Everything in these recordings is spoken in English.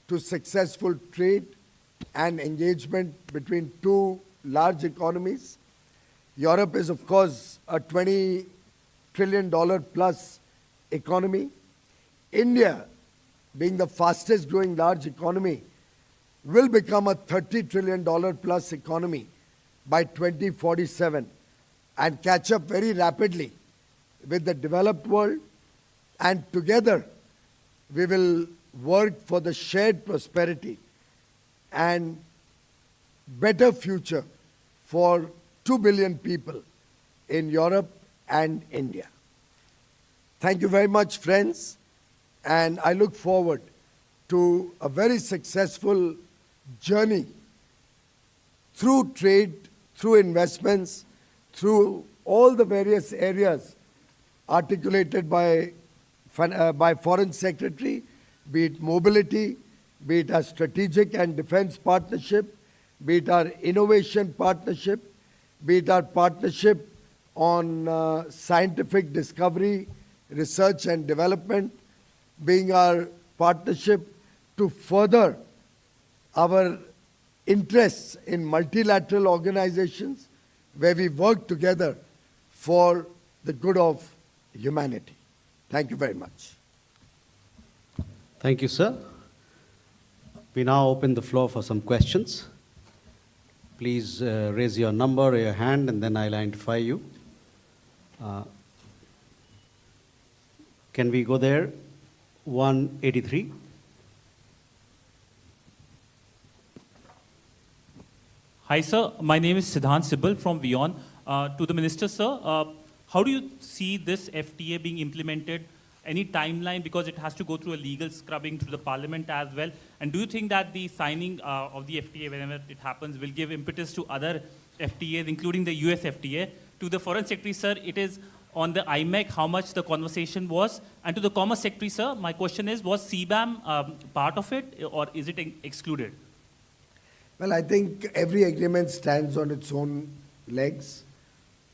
to successful trade and engagement between two large economies. Europe is, of course, a $20 trillion plus economy. India, being the fastest growing large economy, will become a $30 trillion plus economy by 2047 and catch up very rapidly with the developed world. And together, we will work for the shared prosperity and better future for 2 billion people in Europe and India. Thank you very much, friends, and I look forward to a very successful journey through trade, through investments, through all the various areas articulated by Foreign Secretary, be it mobility, be it our strategic and defense partnership, be it our innovation partnership, be it our partnership on scientific discovery, research and development, being our partnership to further our interests in multilateral organizations where we work together for the good of humanity. Thank you very much. Thank you, sir. We now open the floor for some questions. Please raise your number or your hand and then I'll identify you. Can we go there? 183. Hi, sir. My name is Siddhant Sibal from WION. To the Minister, sir, how do you see this FTA being implemented? Any timeline, because it has to go through a legal scrubbing through the Parliament as well? And do you think that the signing of the FTA, whenever it happens, will give impetus to other FTAs, including the US FTA? To the Foreign Secretary, sir, it is on the IMEC, how much the conversation was. And to the Commerce Secretary, sir, my question is, was CBAM part of it or is it excluded? Well, I think every agreement stands on its own legs,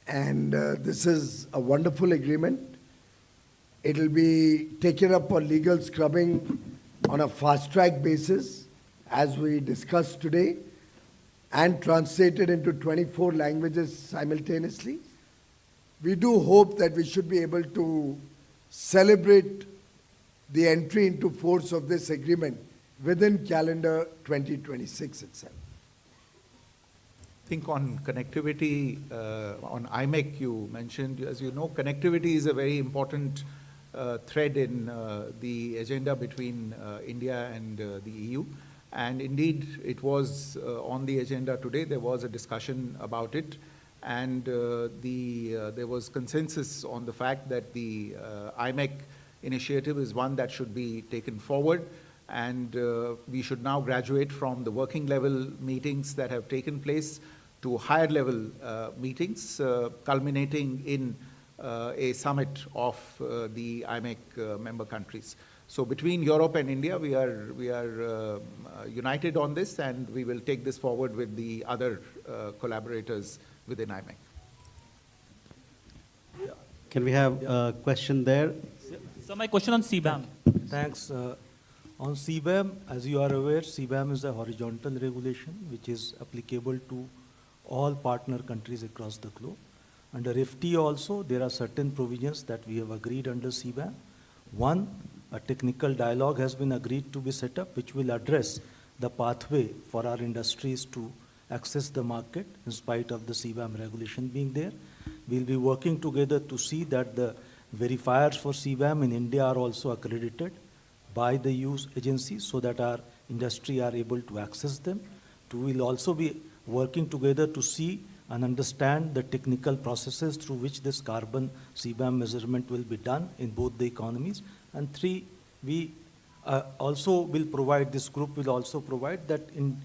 and this is a wonderful agreement. It will be taken up for legal scrubbing on a fast-track basis, as we discussed today, and translated into 24 languages simultaneously. We do hope that we should be able to celebrate the entry into force of this agreement within calendar 2026 itself. I think on connectivity, on IMEC you mentioned, as you know, connectivity is a very important thread in the agenda between India and the EU. And indeed, it was on the agenda today. There was a discussion about it. And there was consensus on the fact that the IMEC initiative is one that should be taken forward. And we should now graduate from the working level meetings that have taken place to higher level meetings, culminating in a summit of the IMEC member countries. So between Europe and India, we are united on this, and we will take this forward with the other collaborators within IMEC. Can we have a question there? So my question on CBAM. Thanks. On CBAM, as you are aware, CBAM is a horizontal regulation which is applicable to all partner countries across the globe. Under FTA also, there are certain provisions that we have agreed under CBAM. One, a technical dialogue has been agreed to be set up, which will address the pathway for our industries to access the market in spite of the CBAM regulation being there. We'll be working together to see that the verifiers for CBAM in India are also accredited by the use agencies so that our industry are able to access them. We'll also be working together to see and understand the technical processes through which this carbon CBAM measurement will be done in both the economies. And three, we also will provide, this group will also provide that in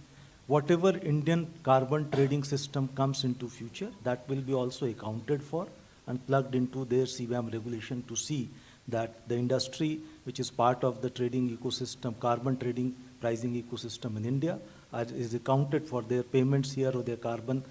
whatever Indian carbon trading system comes into future, that will be also accounted for and plugged into their CBAM regulation to see that the industry, which is part of the trading ecosystem, carbon trading pricing ecosystem in India, is accounted for. Their payments here or their carbon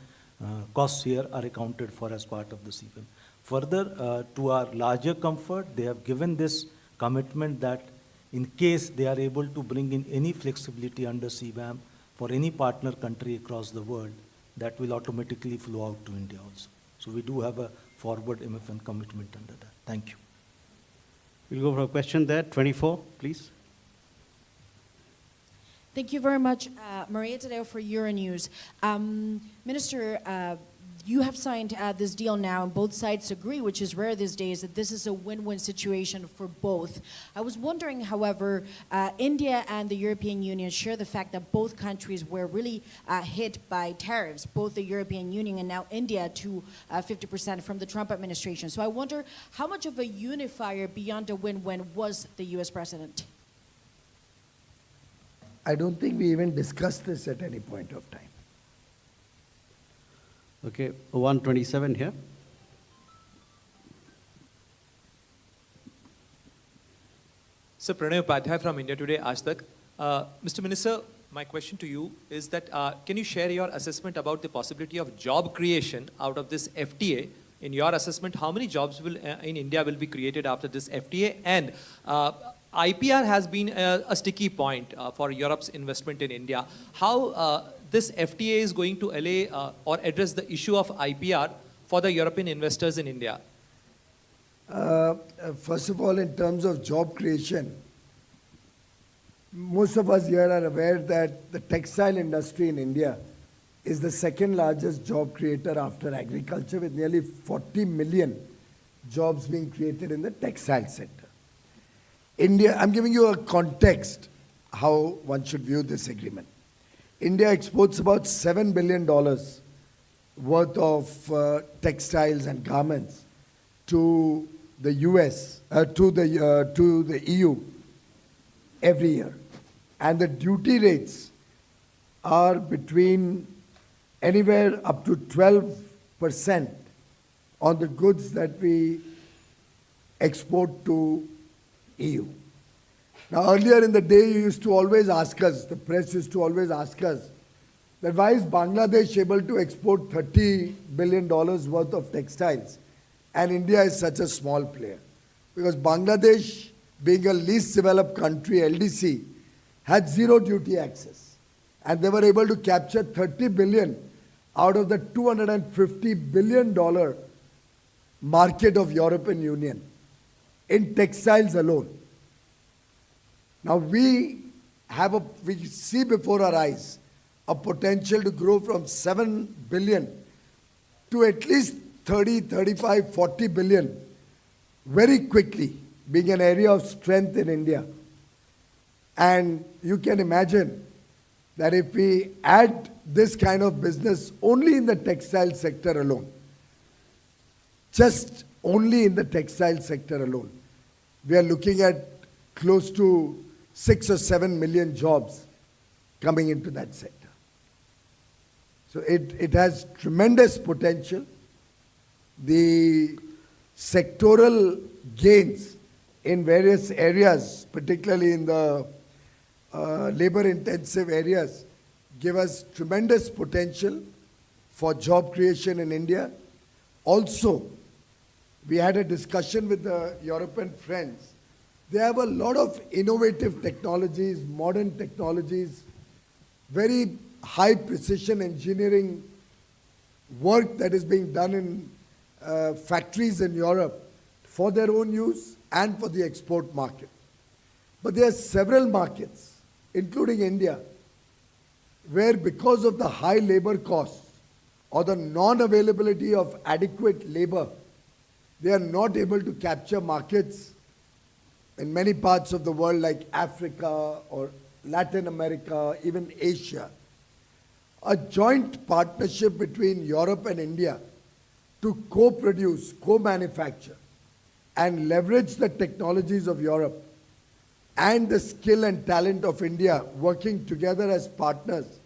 costs here are accounted for as part of the CBAM. Further, to our larger comfort, they have given this commitment that in case they are able to bring in any flexibility under CBAM for any partner country across the world, that will automatically flow out to India also. So we do have a forward MFN commitment under that. Thank you. We'll go for a question there. 24, please. Thank you very much, Maria Tadeo for Euronews. Minister, you have signed this deal now, and both sides agree, which is rare these days, that this is a win-win situation for both. I was wondering, however, India and the European Union share the fact that both countries were really hit by tariffs, both the European Union and now India to 50% from the Trump administration. So I wonder how much of a unifier beyond a win-win was the US president? I don't think we even discussed this at any point of time. Okay, 127 here. Sir, Pranay Upadhyay from India Today, Aaj Tak. Mr. Minister, my question to you is that can you share your assessment about the possibility of job creation out of this FTA? In your assessment, how many jobs will in India will be created after this FTA? And IPR has been a sticky point for Europe's investment in India. How this FTA is going to allay or address the issue of IPR for the European investors in India? First of all, in terms of job creation, most of us here are aware that the textile industry in India is the second largest job creator after agriculture, with nearly 40 million jobs being created in the textile sector. India, I'm giving you a context how one should view this agreement. India exports about $7 billion worth of textiles and garments to the US, to the EU every year. And the duty rates are between anywhere up to 12% on the goods that we export to EU. Now, earlier in the day, you used to always ask us, the press used to always ask us, that why is Bangladesh able to export $30 billion worth of textiles and India is such a small player? Because Bangladesh, being a least developed country, LDC, had zero duty access. And they were able to capture 30 billion out of the $250 billion market of European Union in textiles alone. Now we see before our eyes a potential to grow from 7 billion to at least 30, 35, 40 billion very quickly, being an area of strength in India. And you can imagine that if we add this kind of business only in the textile sector alone, just only in the textile sector alone, we are looking at close to 6 or 7 million jobs coming into that sector. So it has tremendous potential. The sectoral gains in various areas, particularly in the labor-intensive areas, give us tremendous potential for job creation in India. Also, we had a discussion with the European friends. They have a lot of innovative technologies, modern technologies, very high precision engineering work that is being done in factories in Europe for their own use and for the export market. But there are several markets, including India, where because of the high labor costs or the non-availability of adequate labor, they are not able to capture markets in many parts of the world like Africa or Latin America, even Asia. A joint partnership between Europe and India to co-produce, co-manufacture, and leverage the technologies of Europe and the skill and talent of India working together as partners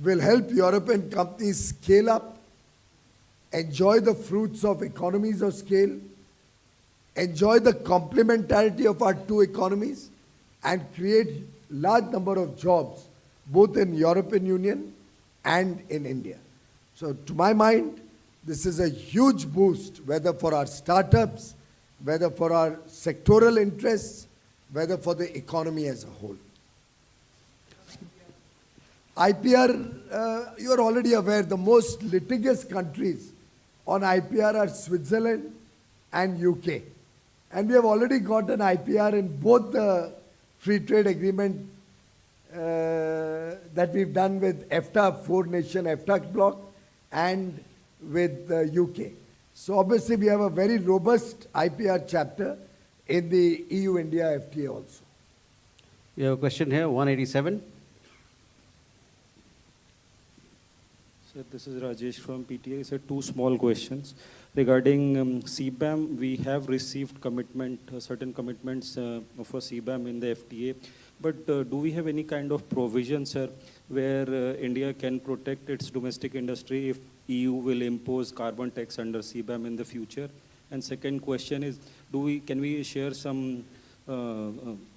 will help European companies scale up, enjoy the fruits of economies of scale, enjoy the complementarity of our two economies, and create large number of jobs both in European Union and in India. So to my mind, this is a huge boost, whether for our startups, whether for our sectoral interests, whether for the economy as a whole. IPR, you are already aware, the most litigious countries on IPR are Switzerland and UK. And we have already got an IPR in both the free trade agreement that we've done with EFTA, four-nation EFTA bloc, and with the UK. So obviously we have a very robust IPR chapter in the EU-India FTA also. We have a question here, 187. Sir, this is Rajesh from PTA. Sir, two small questions. Regarding CBAM, we have received commitment, certain commitments for CBAM in the FTA. But do we have any kind of provision, sir, where India can protect its domestic industry if EU will impose carbon tax under CBAM in the future? And second question is, can we share some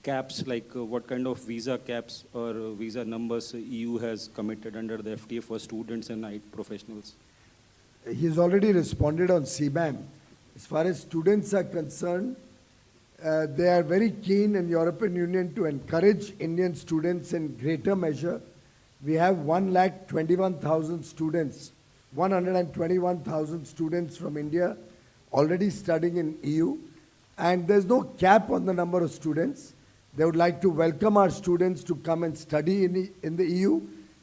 caps, like what kind of visa caps or visa numbers EU has committed under the FTA for students and IT professionals? He's already responded on CBAM. As far as students are concerned, they are very keen in European Union to encourage Indian students in greater measure. We have 121,000 students, 121,000 students from India already studying in EU. And there's no cap on the number of students. They would like to welcome our students to come and study in the EU,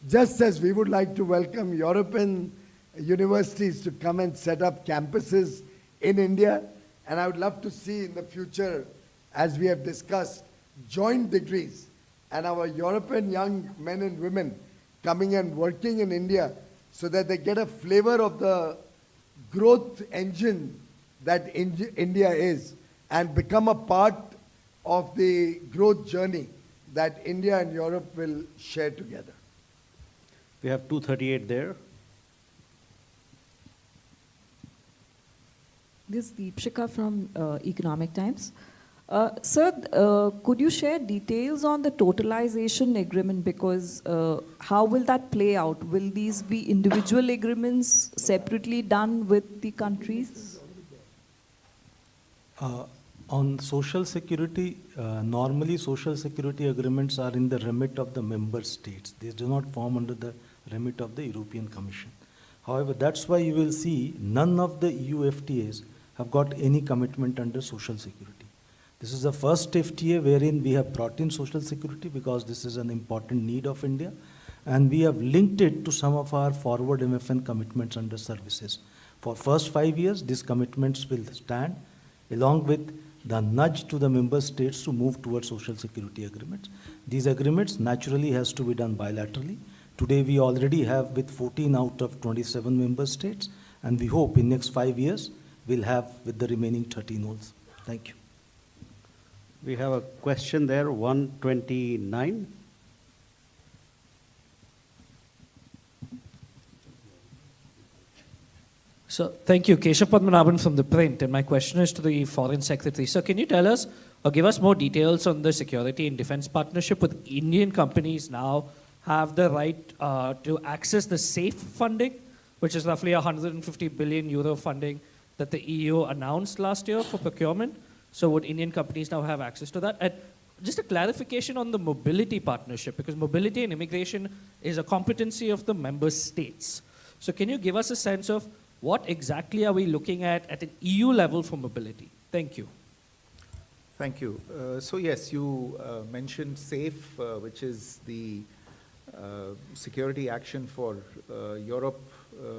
just as we would like to welcome European universities to come and set up campuses in India. And I would love to see in the future, as we have discussed, joint degrees and our European young men and women coming and working in India so that they get a flavor of the growth engine that India is and become a part of the growth journey that India and Europe will share together. We have 238 there. This is Deepshika from Economic Times. Sir, could you share details on the totalization agreement, because how will that play out? Will these be individual agreements separately done with the countries? On social security, normally social security agreements are in the remit of the member states. They do not form under the remit of the European Commission. However, that's why you will see none of the EU FTAs have got any commitment under social security. This is the first FTA wherein we have brought in social security because this is an important need of India, and we have linked it to some of our forward MFN commitments under services. For first 5 years, these commitments will stand along with the nudge to the member states to move towards social security agreements. These agreements naturally has to be done bilaterally. Today we already have with 14 out of 27 member states, and we hope in next 5 years we'll have with the remaining 13 also. Thank you. We have a question there, 129. So, thank you. Keshav Padmanabhan from The Print, and my question is to the Foreign Secretary. So, can you tell us or give us more details on the security and defense partnership with Indian companies now have the right to access the SAFE funding, which is roughly 150 billion euro funding that the EU announced last year for procurement? So would Indian companies now have access to that? And just a clarification on the mobility partnership, because mobility and immigration is a competency of the member states. So can you give us a sense of what exactly are we looking at an EU level for mobility? Thank you. Thank you. So yes, you mentioned SAFE, which is the security action for Europe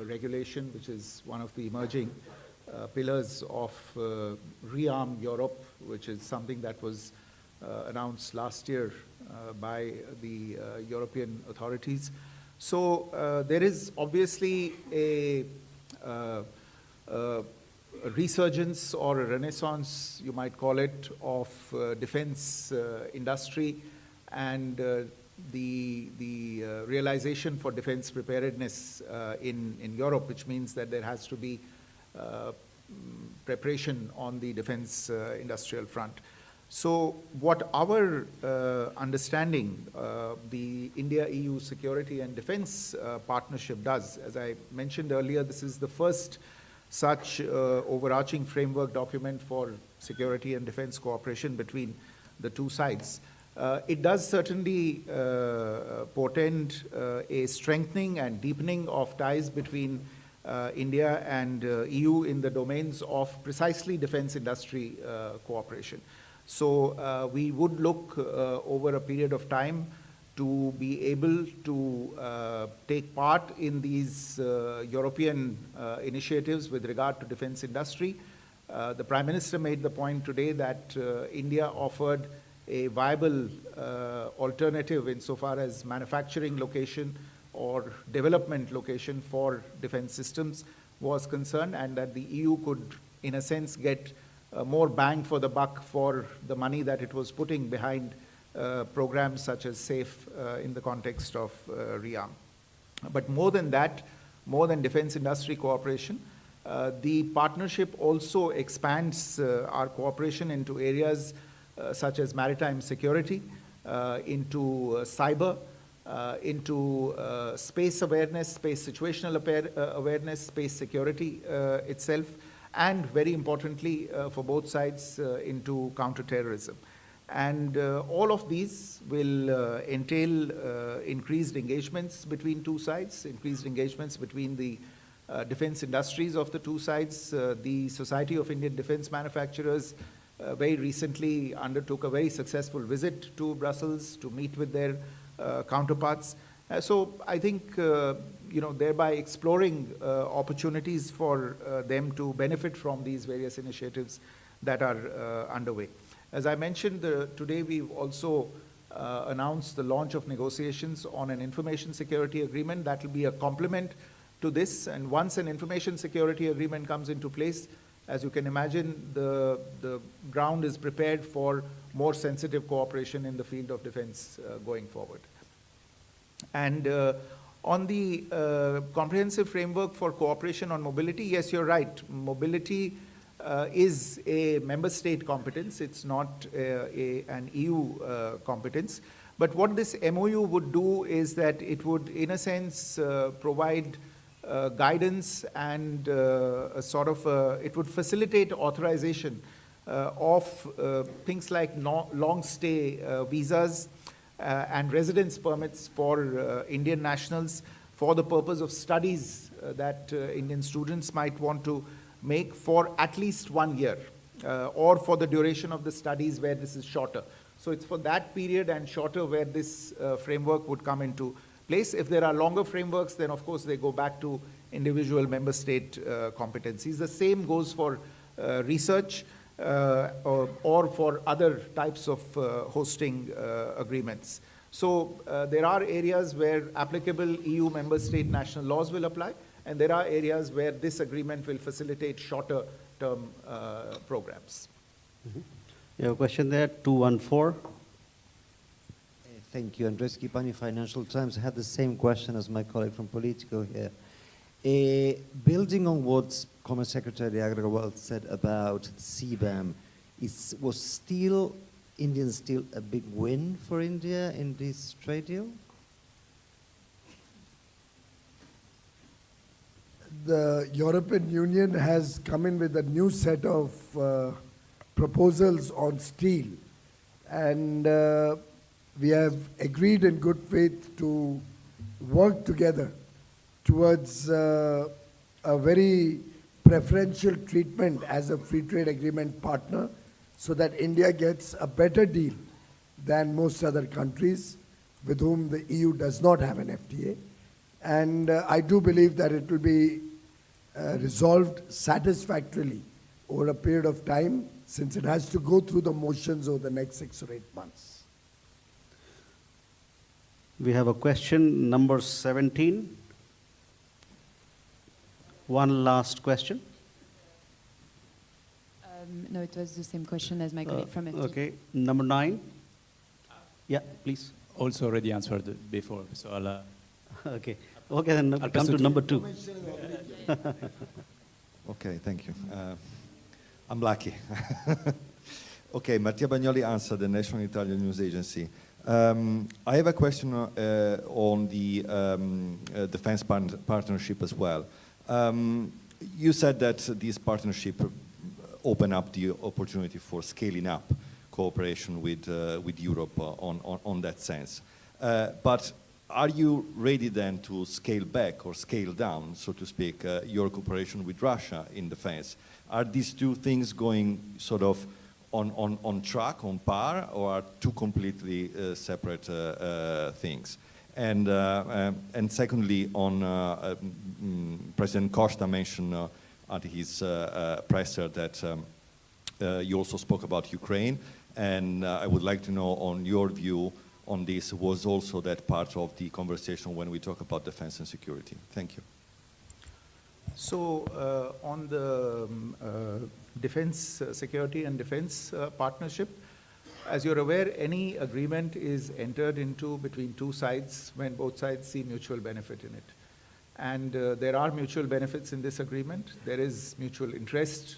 regulation, which is one of the emerging pillars of Rearm Europe, which is something that was announced last year by the European authorities. So there is obviously a resurgence or a renaissance, you might call it, of defense industry, and the realization for defense preparedness in Europe, which means that there has to be preparation on the defense industrial front. So what our understanding, the India-EU security and defense partnership does, as I mentioned earlier, this is the first such overarching framework document for security and defense cooperation between the two sides. It does certainly portend a strengthening and deepening of ties between India and EU in the domains of precisely defense industry cooperation. So we would look over a period of time to be able to take part in these European initiatives with regard to defense industry. The Prime Minister made the point today that India offered a viable alternative insofar as manufacturing location or development location for defense systems was concerned, and that the EU could, in a sense, get more bang for the buck for the money that it was putting behind programs such as SAFE in the context of REARM. But more than that, more than defense industry cooperation, the partnership also expands our cooperation into areas such as maritime security, into cyber, into space awareness, space situational awareness, space security itself, and very importantly for both sides into counterterrorism. And all of these will entail increased engagements between two sides, increased engagements between the defense industries of the two sides. The Society of Indian Defense Manufacturers very recently undertook a very successful visit to Brussels to meet with their counterparts. So I think, thereby exploring opportunities for them to benefit from these various initiatives that are underway. As I mentioned, today we've also announced the launch of negotiations on an information security agreement that will be a complement to this. And once an information security agreement comes into place, as you can imagine, the ground is prepared for more sensitive cooperation in the field of defense going forward. And on the comprehensive framework for cooperation on mobility, yes, you're right. Mobility is a member state competence. It's not an EU competence. But what this MOU would do is that it would, in a sense, provide guidance and it would facilitate authorization of things like long stay visas and residence permits for Indian nationals for the purpose of studies that Indian students might want to make for at least 1 year or for the duration of the studies where this is shorter. So it's for that period and shorter where this framework would come into place. If there are longer frameworks, then of course they go back to individual member state competencies. The same goes for research or for other types of hosting agreements. So there are areas where applicable EU member state national laws will apply, and there are areas where this agreement will facilitate shorter term programs. Mm-hmm. You have a question there, 214. Thank you. Andres Kipani, Financial Times. I had the same question as my colleague from Politico here. Building on what Commerce Secretary Agrawal said about CBAM, was Indian still a big win for India in this trade deal? The European Union has come in with a new set of proposals on steel, and we have agreed in good faith to work together towards a very preferential treatment as a free trade agreement partner, so that India gets a better deal than most other countries with whom the EU does not have an FTA. And I do believe that it will be resolved satisfactorily over a period of time, since it has to go through the motions over the next 6 or 8 months. We have a question, number 17. One last question. No, it was the same question as my colleague from FT. Okay, number 9. Yeah, please. Also already answered before, so I'll... Okay, then I'll come to number 2. Okay, thank you. I'm lucky. Okay, Mattia Bagnoli answered the National Italian News Agency. I have a question on the defense partnership as well. You said that this partnership open up the opportunity for scaling up cooperation with Europe on that sense. But are you ready then to scale back or scale down, so to speak, your cooperation with Russia in defense? Are these two things going sort of on track, on par, or are two completely separate things? And secondly, President Costa mentioned at his presser that you also spoke about Ukraine, and I would like to know on your view on this. Was also that part of the conversation when we talk about defense and security? Thank you. So on the defense, security and defense partnership, as you're aware, any agreement is entered into between two sides when both sides see mutual benefit in it. And there are mutual benefits in this agreement. There is mutual interest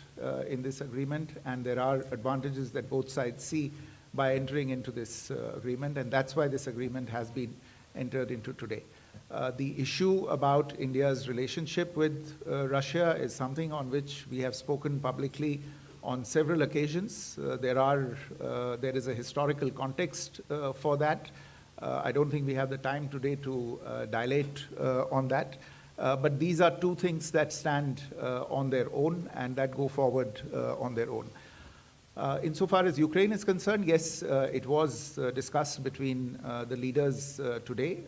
in this agreement, and there are advantages that both sides see by entering into this agreement, and that's why this agreement has been entered into today. The issue about India's relationship with Russia is something on which we have spoken publicly on several occasions. There is a historical context for that. I don't think we have the time today to dilate on that. But these are two things that stand on their own and that go forward on their own. Insofar as Ukraine is concerned, yes, it was discussed between the leaders today.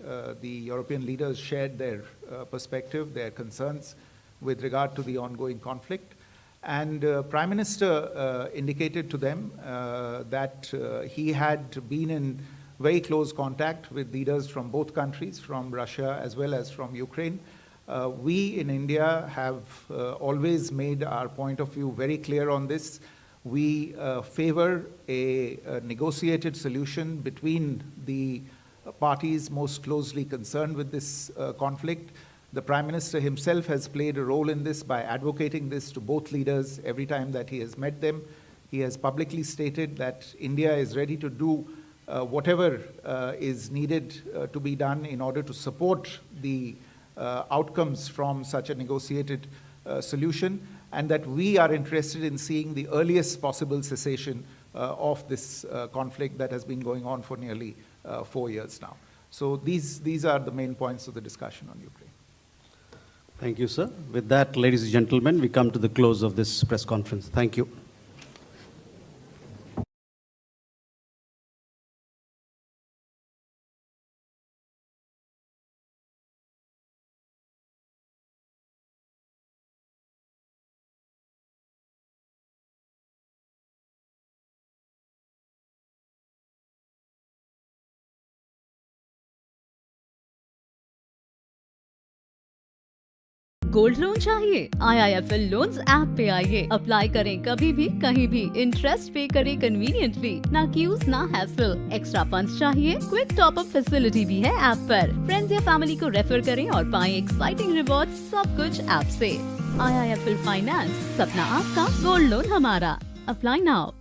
The European leaders shared their perspective, their concerns with regard to the ongoing conflict. And Prime Minister indicated to them that he had been in very close contact with leaders from both countries, from Russia as well as from Ukraine. We in India have always made our point of view very clear on this. We favor a negotiated solution between the parties most closely concerned with this conflict. The Prime Minister himself has played a role in this by advocating this to both leaders every time that he has met them. He has publicly stated that India is ready to do whatever is needed to be done in order to support the outcomes from such a negotiated solution, and that we are interested in seeing the earliest possible cessation of this conflict that has been going on for nearly 4 years now. So these are the main points of the discussion on Ukraine. Thank you, sir. With that, ladies and gentlemen, we come to the close of this press conference. Thank you. Gold loan चाहिए? IIFL loans app पे आइए, apply करें कभी भी कहीं भी, interest पे करें कन्वीनियंटली, ना क्यूज ना हैसल। एक्स्ट्रा फंड्स चाहिए? क्विक टॉप अप फैसिलिटी भी है ऐप पर। फ्रेंड्स या फैमिली को रेफर करें और पाएं एक्साइटिंग रिवॉर्ड्स, सब कुछ ऐप से। IIFL फाइनेंस, सपना आपका, गोल्ड लोन हमारा। Apply now.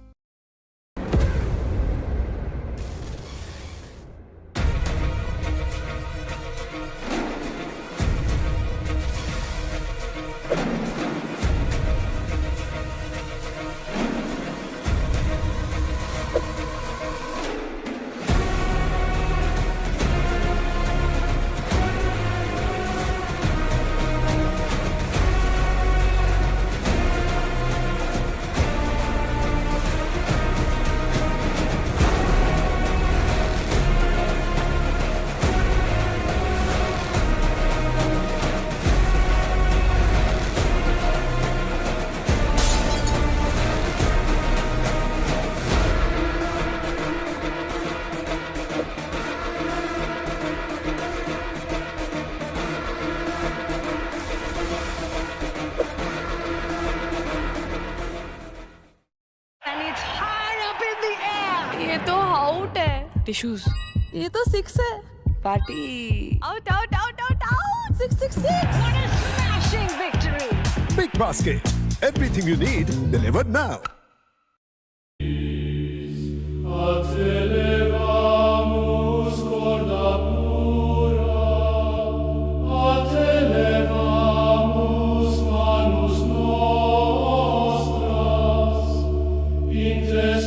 टिश्यूज। ये तो 6 है। Party. Out out out out out. 666। What a smashing victory! Big basket. Everything you need delivered now. Intes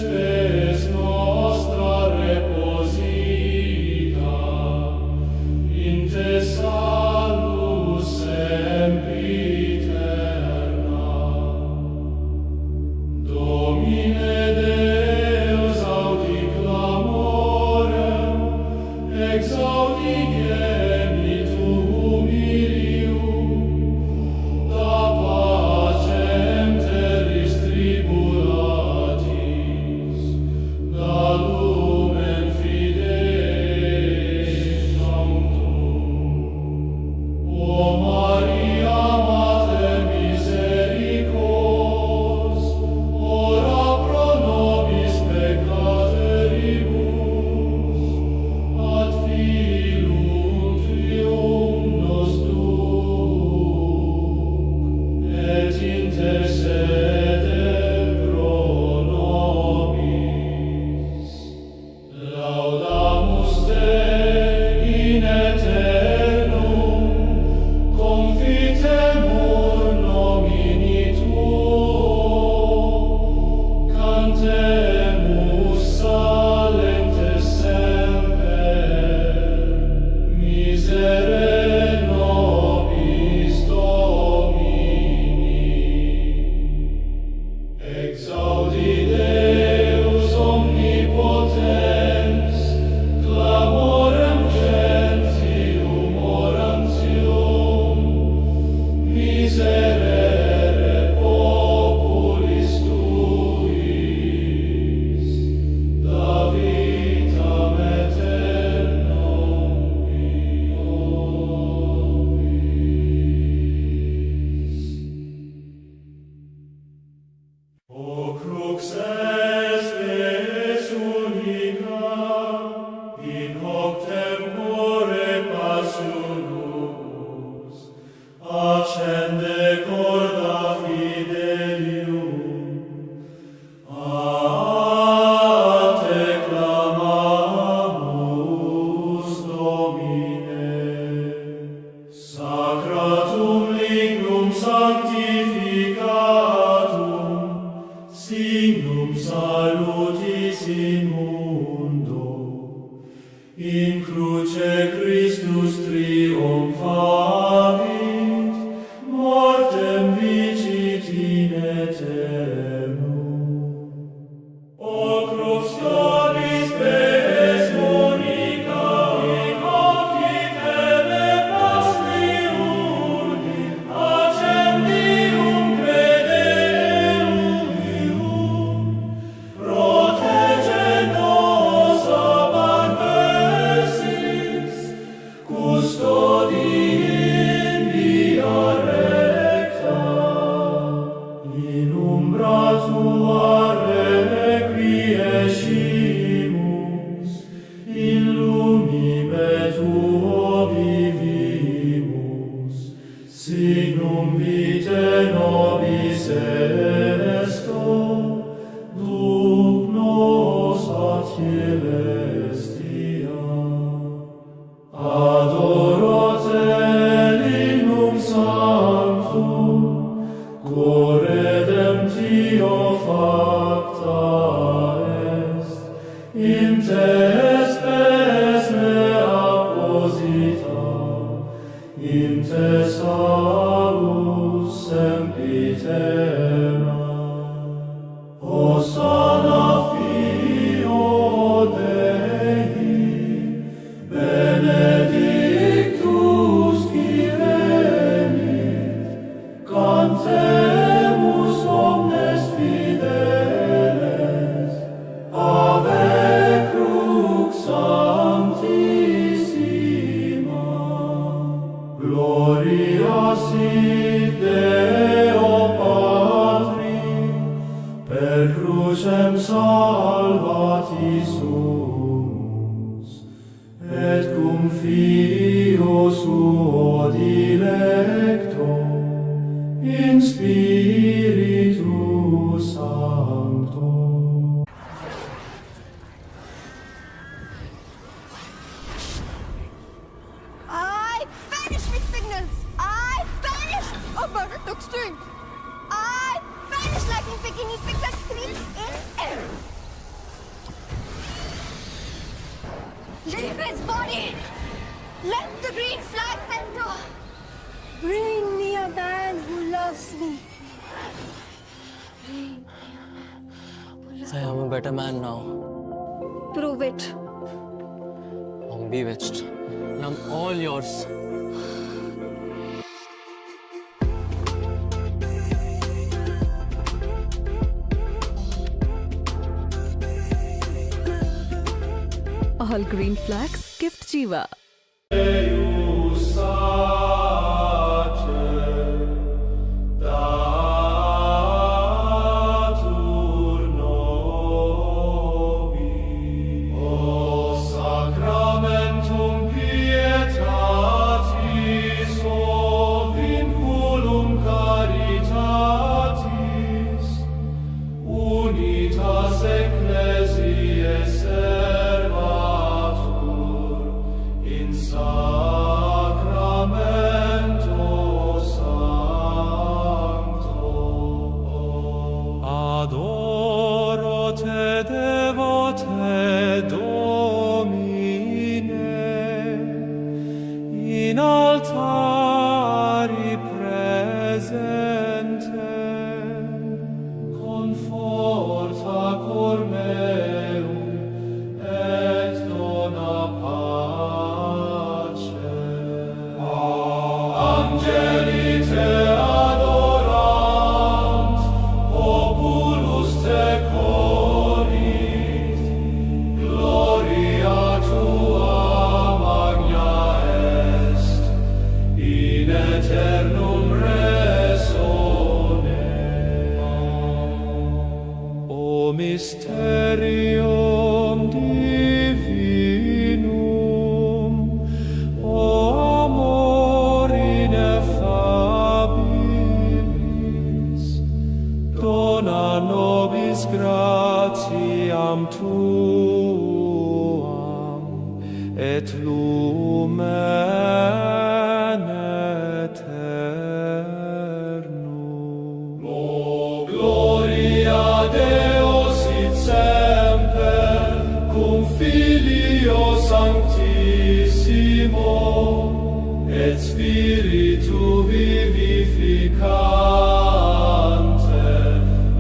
bewitched. And I'm all yours. All green flags gift Jiva. Adoro te, devo te, Domine, in altari presente, conforta cor meum, et dona pace. Angeli te adorant, populus te conit, gloria tua magna est, in eternum resone. O mysterium divinum, o amor ineffabilis, dona nobis gratiam tuam, et lumen aeternum. O gloria Deo sit semper, cum Filio Sanctissimo, et Spiritu vivificante,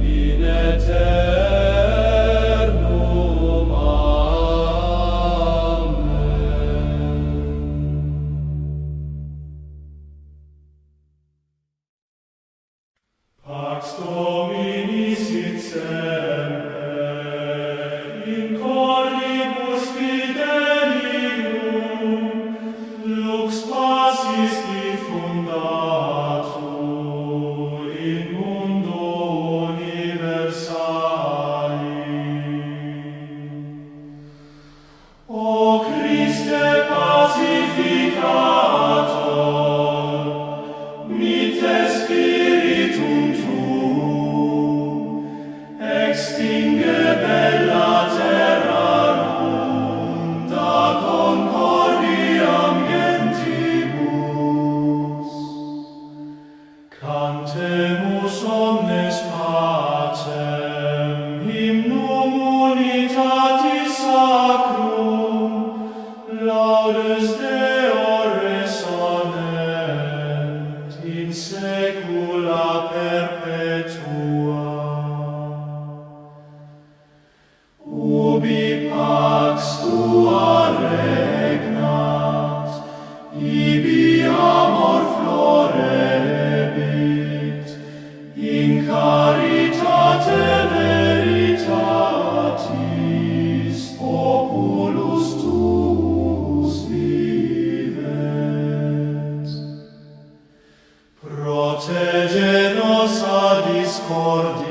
in eternum. Amen. Pax Domini sit semper, in corribus fidelium, lux pacis diffundatur in mundo universali. O Christe pacificator, mite spiritum tuum, extingue bella terrarum, da concordiam gentibus. Cantemus omnes pacem, hymnum unitatis sacrum, laudes Deo resonent in saecula perpetua. Ubi pax tua regnat, ibi amor florebit, in caritate veritatis populus tuus vivet. Protege nos a discordia